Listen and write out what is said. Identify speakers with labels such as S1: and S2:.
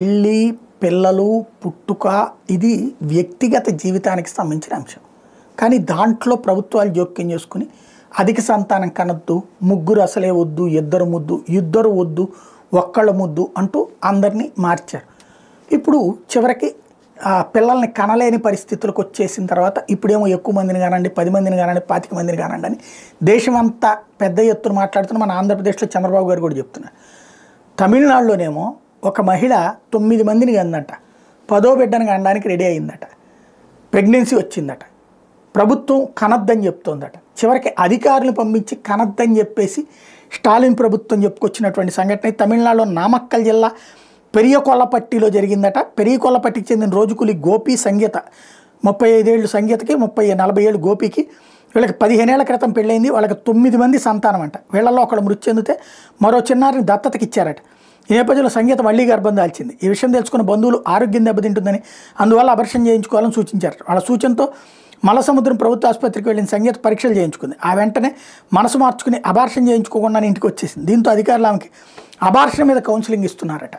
S1: పెళ్ళి, పిల్లలు, పుట్టుక ఇది వ్యక్తిగత జీవితానికి సంబంధించిన అంశం. కానీ దాంట్లో ప్రభుత్వాలు జోక్యం చేసుకుని అధిక సంతానం కనొద్దు, ముగ్గురు అసలే వద్దు, ఇద్దరు వద్దు, ఒక్కళ్ళ ముద్దు అంటూ అందరినీ మార్చారు. ఇప్పుడు చివరికి పిల్లల్ని కనలేని పరిస్థితులకు వచ్చేసిన తర్వాత ఇప్పుడేమో ఎక్కువ మందిని కానండి, 10 మందిని కానండి, 25 మందిని కానండి అని దేశమంతా పెద్ద ఎత్తున మాట్లాడుతున్న మన ఆంధ్రప్రదేశ్లో చంద్రబాబు గారు కూడా చెప్తున్నారు. తమిళనాడులోనేమో ఒక మహిళ 9 మందిని కందంట, 10వ బిడ్డను కనడానికి రెడీ అయిందట, ప్రెగ్నెన్సీ వచ్చిందట, ప్రభుత్వం కనద్దని చెప్తోందట. చివరికి అధికారులను పంపించి కనద్దని చెప్పేసి స్టాలిన్ ప్రభుత్వం చెప్పుకొచ్చినటువంటి సంఘటన తమిళనాడులో నామక్కల్ జిల్లా పెరియకొల్లపట్టిలో జరిగిందట. పెరియకొల్లపట్టికి చెందిన రోజుకూలి గోపి సంగీత, 35 ఏళ్ళు సంగీతకి, 40 ఏళ్ళు గోపికి. వీళ్ళకి 15 ఏళ్ల క్రితం పెళ్ళైంది. వాళ్ళకి 9 మంది సంతానం అంట. వీళ్ళల్లో ఒకళ్ళు మృతి చెందితే మరో చిన్నారిని దత్తతకి ఇచ్చారట. ఈ నేపథ్యంలో సంగీత మళ్లీ గర్భం దాల్చింది. ఈ విషయం తెలుసుకున్న బంధువులు ఆరోగ్యం దెబ్బతింటుందని, అందువల్ల అబర్షన్ చేయించుకోవాలని సూచించారు. వాళ్ళ సూచనతో మలసముద్రం ప్రభుత్వ ఆసుపత్రికి వెళ్ళిన సంగీత పరీక్షలు చేయించుకుంది. ఆ వెంటనే మనసు మార్చుకుని అబార్షన్ చేయించుకోకుండా ఇంటికి వచ్చేసింది. దీంతో అధికారులు ఆమెకి అబార్షన్ మీద కౌన్సిలింగ్ ఇస్తున్నారట.